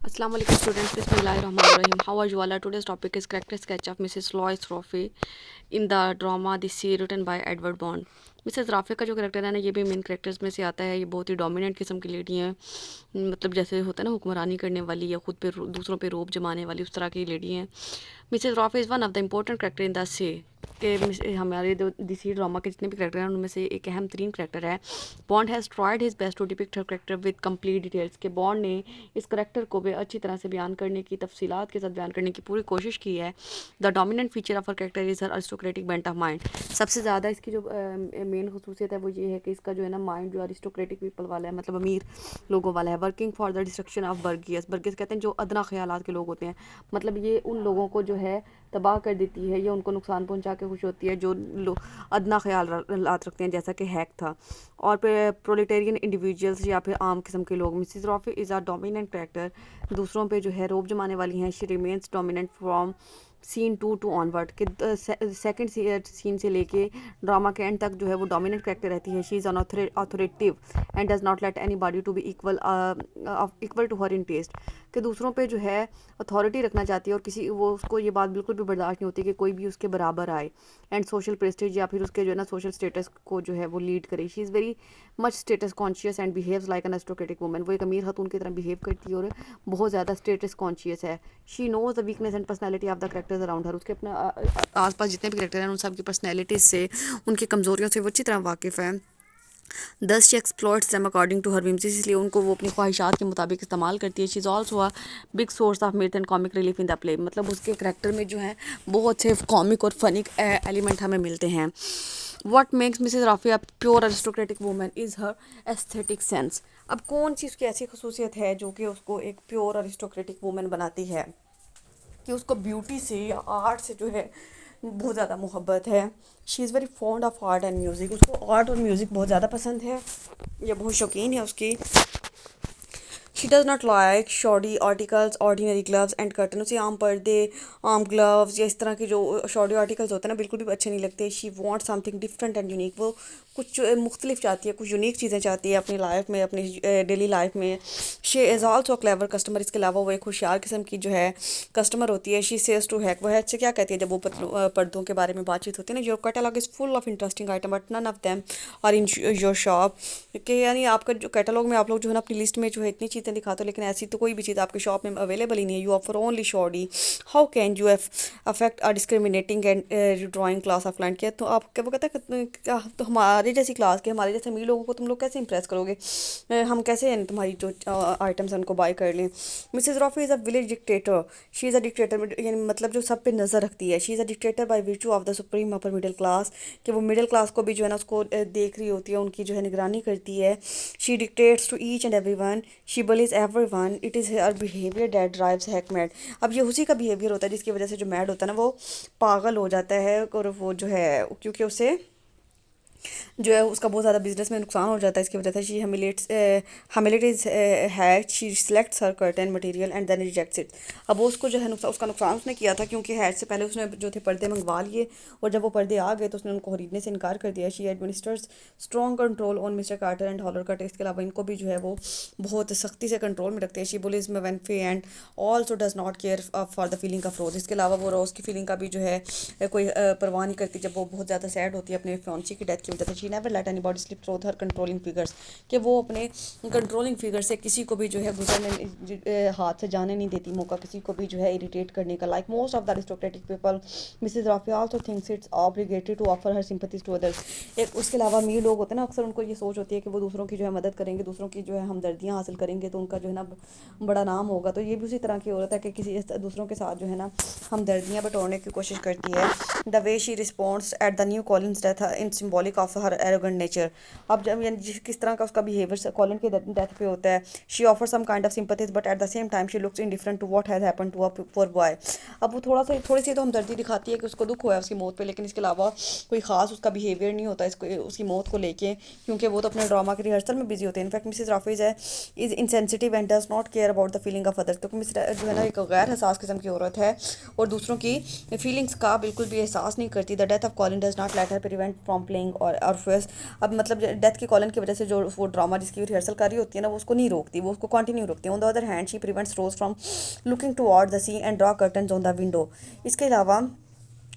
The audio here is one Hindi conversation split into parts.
Assalamu alaikum students. Bismillahirrahmanirrahim. How are you all? Today's topic is character sketch of Mrs. Lois Roffey in the drama The Sea written by Edward Bond. Mrs Rafi का जो करेक्टर है ना, ये भी मेन करेक्टर्स में से आता है। ये बहुत ही डोमिनेंट किस्म की लेडी हैं। मतलब जैसे होता है ना, हुक्मरानी करने वाली या खुद पे दूसरों पे रोब जमाने वाली, उस तरह की लेडी हैं। Mrs Rafi is one of the important character in the Sea के हमारे सी ड्रामा के जितने भी करेक्टर हैं उनमें से एक अहम तरीन करेक्टर है। Bond has tried his best to depict her character with complete details के बॉन्ड ने इस करेक्टर को भी अच्छी तरह से बयान करने की, तफसीलात के साथ बयान करने की पूरी कोशिश की है। The dominant feature of her character is her aristocratic bent of mind. सबसे ज़्यादा इसकी जो मेन खसूसियत है वो ये है कि इसका जो है ना माइंड जो अरिस्टोक्रेटिक पीपल वाला है, मतलब अमीर लोगों वाला है। Working for the destruction of bourgeois. Bourgeois कहते हैं जो अदना ख्यालात के लोग होते हैं, मतलब ये उन लोगों को जो है तबाह कर देती है या उनको नुकसान पहुंचा के खुश होती है जो अदना ख्यालात रखते हैं, जैसा कि हैक था। और प्रोलेटेरियन इंडिविजुअल्स या फिर आम किस्म के लोग। Mrs Rafi is a dominant character, दूसरों पे जो है रोब जमाने वाली हैं। She remains dominant from scene 2 two onward के सेकंड सीन से लेके ड्रामा के एंड तक जो है वो डोमिनेंट कैरेक्टर रहती है। She is an authoritative and does not let anybody to be equal to her in test, कि दूसरों पे जो है अथॉरिटी रखना चाहती है और किसी वो उसको ये बात बिल्कुल भी बर्दाश्त नहीं होती कि कोई भी उसके बराबर आए एंड सोशल प्रेस्टीज या फिर उसके जो है ना सोशल स्टेटस को जो है वो लीड करे। She is very much status conscious and behaves like an aristocratic woman. वो एक अमीर खातून की तरह बिहेव करती है और बहुत ज़्यादा स्टेटस कॉन्शियस है। She knows the weakness and personality of the characters around her. उसके अपने आसपास जितने भी करेक्टर हैं उन सब की पर्सनैलिटीज से, उनकी कमज़ोरियों से वो अच्छी तरह वाकिफ़ है। Thus she exploits them according to her whims, इसलिए उनको वो अपनी ख्वाहिशात के मुताबिक इस्तेमाल करती है। She is also a big source of myth and comic relief in the play. मतलब उसके करैक्टर में जो है बहुत से कॉमिक और फनी एलिमेंट हमें मिलते हैं। What makes Mrs Rafi a pure aristocratic woman is her aesthetic sense. अब कौन सी उसकी ऐसी खसूसियत है जो कि उसको एक प्योर अरिस्टोक्रेटिक वूमन बनाती है, कि उसको ब्यूटी से या आर्ट से जो है बहुत ज़्यादा मोहब्बत है। She is very fond of art and music. उसको आर्ट और म्यूज़िक बहुत ज़्यादा पसंद है, ये बहुत शौकीन है उसकी। She does not like shoddy articles, ordinary gloves and curtain. उसे आम पर्दे, आम ग्लव्स या इस तरह के जो शॉर्डी आर्टिकल्स होते हैं ना, बिल्कुल भी अच्छे नहीं लगते। She want something different and unique. वो कुछ मुख्तलिफ चाहती है, कुछ यूनिक चीज़ें चाहती है अपनी लाइफ में, अपनी डेली लाइफ में। She is also clever customer. इसके अलावा वो एक होशियार किस्म की जो है कस्टमर होती है। She says to hack. वह अच्छे क्या कहती है जब वो पर्दों के बारे में बातचीत होती है ना, your catalogue is full of interesting item but none of them are in your shop. कि यानी आपका जो कैटलॉग में आप लोग जो है ना अपनी लिस्ट में जो है इतनी चीज़ें दिखाते हो, लेकिन ऐसी तो कोई भी चीज़ आपके शॉप में अवेलेबल ही नहीं है। You offer only shoddy. How can you affect a discriminating and drawing class of client. क्या तो आप क्या वो कहता है क्या तो हमारे जैसी क्लास के, हमारे जैसे अमीर लोगों को तुम लोग कैसे इंप्रेस करोगे, हम कैसे तुम्हारी जो आइटम्स हैं उनको बाय कर लें। Mrs Rafi is a village dictator. She is a dictator, यानी मतलब जो सब पे नज़र रखती है। She is a dictator by virtue of the supreme upper middle class, कि वो मिडिल क्लास को भी जो है ना उसको देख रही होती है, उनकी जो है निगरानी करती है। She dictates to each and every one, she bullies everyone, it is her behavior that drives her mad। अब ये उसी का बिहेवियर होता है जिसकी वजह से जो मैड होता है ना वो पागल हो जाता है, और वो जो है क्योंकि उसे जो है उसका बहुत ज़्यादा बिजनेस में नुकसान हो जाता है इसकी वजह से। She humiliates Hatch, she selects her curtain material and then rejects it. अब वो उसको जो है उसका नुकसान उसने किया था, क्योंकि हैट से पहले उसने जो थे पर्दे मंगवा लिए, और जब वो पर्दे आ गए तो उसने उनको खरीदने से इनकार कर दिया। She administers strong control on Mr Carter and Haller cut. इसके अलावा इनको भी जो है वो बहुत सख्ती से कंट्रोल में रखते हैं। She bullies Mafanwy and also does not care for the feeling of Rose. इसके अलावा वो रोज़ की फीलिंग का भी जो है कोई परवाह नहीं करती जब वो बहुत ज़्यादा सैड होती है अपने फियांसी की डेथ की वजह से। She never let anybody slip through her controlling figures, कि वो अपने कंट्रोलिंग फिगर से किसी को भी जो है गुजरने हाथ से जाने नहीं देती मौका किसी को भी जो है इरिटेट करने का। Like most of the aristocratic people, Mrs Raffy also thinks it's obligated to offer her sympathies to others. एक उसके अलावा अमीर लोग होते हैं ना, अक्सर उनको ये सोच होती है कि वो दूसरों की जो है मदद करेंगे, दूसरों की जो है हमदर्दियाँ हासिल करेंगे तो उनका जो है ना बड़ा नाम होगा। तो ये भी उसी तरह की औरत है कि किसी दूसरों के साथ जो है ना हमदर्दियाँ बटोरने की कोशिश करती है। The way she responds at the new Collins death in symbolic of her arrogant nature. अब जब यानी किस तरह का उसका बिहेवियर कॉलिन के डेथ पे होता है। She offer some kind of sympathies but at the same time she looks indifferent to what has happened to a poor boy. अब वो थोड़ी सी तो हमदर्दी दिखाती है कि उसको दुख हुआ है उसकी मौत पे, लेकिन इसके अलावा कोई खास उसका बिहेवियर नहीं होता इसको उसकी मौत को लेके, क्योंकि वो तो अपने ड्रामा के रिहर्सल में बिजी होते हैं। इनफैक्ट मिसेज राफीज है is insensitive and does not care about the feeling of others. क्योंकि मिस जो है ना एक गैर हसास किस्म की औरत है और दूसरों की फीलिंग्स का बिल्कुल भी एहसास नहीं करती। The death of Colin does not let her prevent from playing और ऑर्फेस। अब मतलब डेथ के कॉलन की वजह से जो वो ड्रामा जिसकी रिहर्सल कर रही होती है ना, वो उसको नहीं रोकती, वो उसको कंटिन्यू रोकती है। On the other hand she prevents Rose from looking toward the sea and draw curtains on the window. इसके अलावा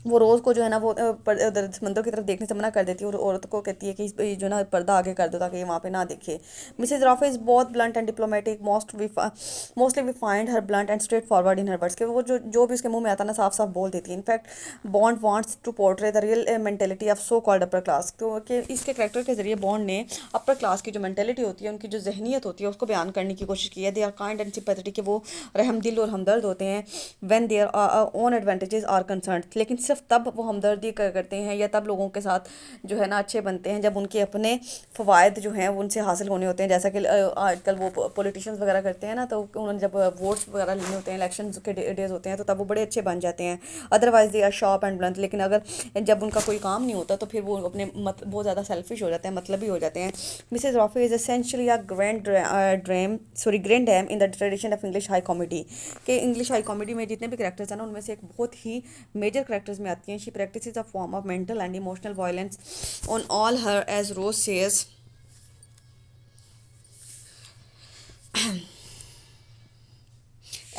वो रोज़ को जो है ना वो उधर समंदर की तरफ देखने से मना कर देती है और औरत को कहती है कि ये जो ना पर्दा आगे कर दो ताकि ये वहाँ पे ना देखे। मिसेज रॉफे इज़ बहुत blunt and diplomatic, mostly we find her blunt and straightforward in her words, कि वो जो भी उसके मुंह में आता है ना साफ साफ बोल देती है। In fact Bond wants to portray the real mentality of so called upper class, तो कि इसके करेक्टर के जरिए बॉन्ड ने अपर क्लास की जो मेंटेलिटी होती है, उनकी जो जहनीत होती है, उसको बयान करने की कोशिश की है। They are kind and sympathetic, कि वो रहमदिल और हमदर्द होते हैं when their own advantages are concern, लेकिन सिर्फ तब वो हमदर्दी करते हैं या तब लोगों के साथ जो है ना अच्छे बनते हैं जब उनके अपने फ़वाद जो हैं वो उनसे हासिल होने होते हैं। जैसा कि आजकल वो पॉलिटिशियंस वगैरह करते हैं ना, तो उन्होंने जब वोट्स वगैरह लेने होते हैं, इलेक्शन के डेज होते हैं, तो तब वो बड़े अच्छे बन जाते हैं। Otherwise they are sharp and blunt, लेकिन अगर जब उनका कोई काम नहीं होता तो फिर वो अपने बहुत ज़्यादा सेल्फिश हो जाते हैं, मतलबी हो जाते हैं। Mrs Rafi is essentially a grand dame in the tradition of English high comedy, कि इंग्लिश हाई कॉमेडी में जितने भी करेक्टर्स हैं ना, उनमें से एक बहुत ही मेजर करेक्टर्स में आती हैं। She practises a form of mental and emotional violence on all her as Rose says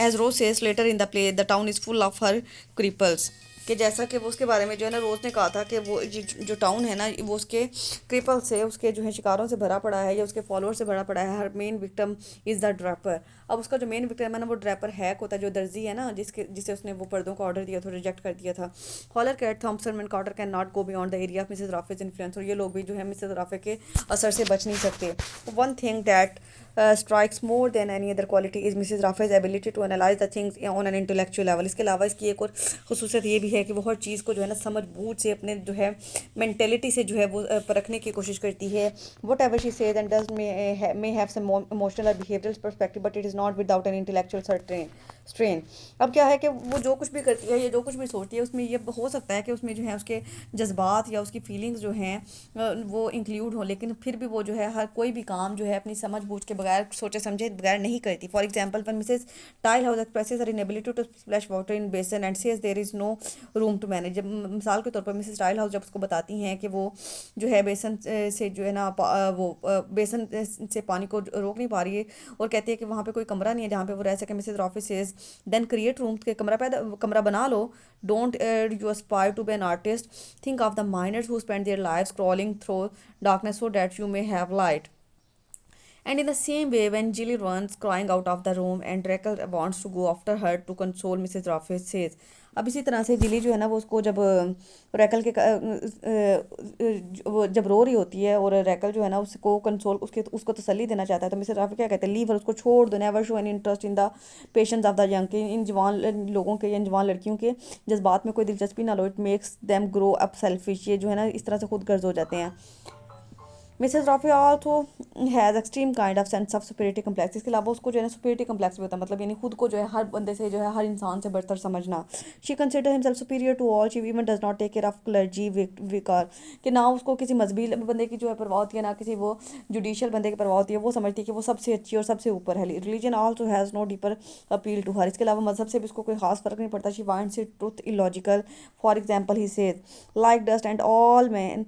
as Rose says later in the play the town is full of her cripples, कि जैसा कि वो उसके बारे में जो है ना रोज़ ने कहा था कि वो जो टाउन है ना वो उसके क्रिपल से, उसके जो है शिकारों से भरा पड़ा है या उसके फॉलोअर से भरा पड़ा है। Her main victim is the draper. अब उसका जो मेन विक्टिम है ना वो ड्रैपर हैक होता है, जो दर्जी है ना जिसे उसने वो पर्दों का ऑर्डर दिया था, रिजेक्ट कर दिया था। Hollarcut Thompson and Carter can not go beyond the area of Mrs Rafi's influence, और ये लोग भी जो है मिसेज राफे के असर से बच नहीं सकते। One thing that strikes more than any other quality is Mrs. Rafi's ability to analyze the things on an intellectual level। इसके अलावा इसकी एक और खसूसियत ये भी है कि वो हर चीज़ को जो है ना समझ बूझ से अपने जो है मेंटेलिटी से जो है वो परखने की कोशिश करती है। Whatever she says and does may have some emotional और behavioural perspective but it is not without an intellectual strain. अब क्या है कि वो जो कुछ भी करती है या जो कुछ भी सोचती है उसमें ये हो सकता है कि उसमें जो है उसके जज्बात या उसकी फीलिंग्स जो हैं वो इंक्लूड हो, लेकिन फिर भी वो जो है हर कोई भी काम जो है अपनी समझ बूझ के बगैर सोचे समझे बगैर नहीं करती। For example when Mrs Tilehouse expresses her inability to splash water in basin and says there is no room to manage. जब मिसाल के तौर पर मिसेज टाइल हाउस जब उसको बताती हैं कि वो जो है बेसन से जो है ना बेसन से पानी को रोक नहीं पा रही है और कहती है कि वहाँ पे कोई कमरा नहीं है जहाँ पे वो रह सके। Mrs Rafi says then create room, के कमरा बना लो। Don't you aspire to be an artist, think of the miners who spend their lives crawling through darkness so that you may have light। And in the same way, when Jilly runs crying out of the room and Drakel wants to go after her to console Mrs. Rafe says, अब इसी तरह से जिली जो है ना वो उसको जब रैकल के वो जब रो रही होती है और रैकल जो है ना उसको कंसोल उसको तसल्ली देना चाहता है, तो मिसेस राफी क्या कहते हैं, लीव और उसको छोड़ दो, never show any interest in the patience of the young, के इन जवान लोगों के या जवान लड़कियों के जज्बात में कोई दिलचस्पी ना लो। It makes them grow up selfish, ये जो है ना इस तरह से खुद गर्ज हो जाते हैं। Mrs Rafi also has extreme kind of sense of superiority complex, इसके अलावा उसको जो है ना सुपीरियरिटी कम्प्लेक्स भी होता है, मतलब यानी खुद को जो है हर बंदे से जो है हर इंसान से बढ़तर समझना। She consider himself superior to all, she even does not take care of clergy vicar, कि ना उसको किसी मजहबी बंदे की जो है परवाह होती है ना किसी वो जुडिशियल बंदे की परवाह होती है, वो समझती है कि वो सबसे अच्छी और सबसे ऊपर है। Religion also has no deeper appeal to her, इसके अलावा मजहब से भी उसको कोई खास फर्क नहीं पड़ता। She finds it truth illogical. For example he says like dust and all man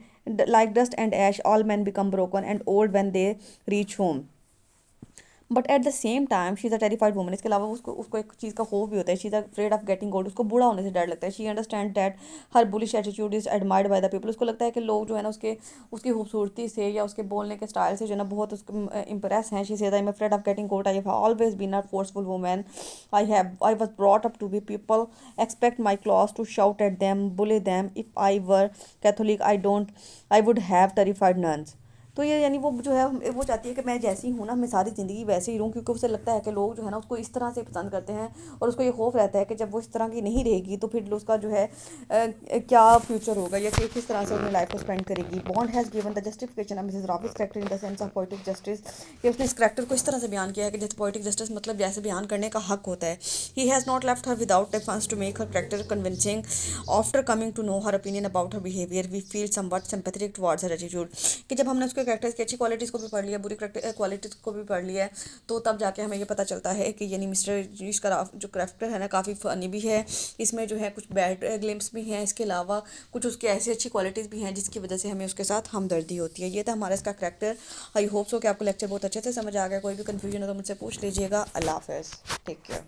like dust and ash all men become broken and old when they reach home, but at the same time she is a terrified woman. इसके अलावा उसको उसको एक चीज़ का खौफ भी होता है, she is afraid of getting old, उसको बूढ़ा होने से डर लगता है। She understand that her bullish attitude is admired by the people, उसको लगता है कि लोग जो है ना उसकी खूबसूरती से या उसके बोलने के स्टाइल से जो है ना बहुत उसको इम्प्रेस हैं। She said I am afraid of getting old, I have always been a forceful woman, I was brought up to be people expect my class to shout at them bully them, if I were Catholic I would have terrified nuns. तो ये यानी वो जो है वो चाहती है कि मैं जैसी हूँ ना मैं सारी ज़िंदगी वैसे ही रहूँ, क्योंकि उसे लगता है कि लोग जो है ना उसको इस तरह से पसंद करते हैं और उसको ये खौफ रहता है कि जब वो इस तरह की नहीं रहेगी तो फिर उसका जो है क्या फ्यूचर होगा या कि किस तरह से अपनी लाइफ को स्पेंड करेगी। Bond has given the justification of Mrs Rafi's character in the sense of poetic justice, कि उसने इस कैरेक्टर को इस तरह से बयान किया है कि जैसे पोइटिक जस्टिस मतलब जैसे बयान करने का हक होता है। He has not left her without efforts to make her character convincing. After coming to know her opinion about her behaviour we feel somewhat sympathetic towards her attitude, कि जब हमने उसके कैरेक्टर्स की अच्छी क्वालिटीज़ को भी पढ़ लिया, बुरी क्वालिटीज़ को भी पढ़ लिया है, तो तब जाके हमें ये पता चलता है कि यानी मिस्टर इसका जो कैरेक्टर है ना काफ़ी फ़नी भी है, इसमें जो है कुछ बैड ग्लिम्स भी हैं, इसके अलावा कुछ उसकी ऐसी अच्छी क्वालिटीज़ भी हैं जिसकी वजह से हमें उसके साथ हमदर्दी होती है। ये था हमारा इसका कैरेक्टर। आई होप सो कि आपको लेक्चर बहुत अच्छे से समझ आ गया। कोई भी कन्फ्यूजन हो तो मुझसे पूछ लीजिएगा। अल्लाह हाफ़िज़, टेक केयर।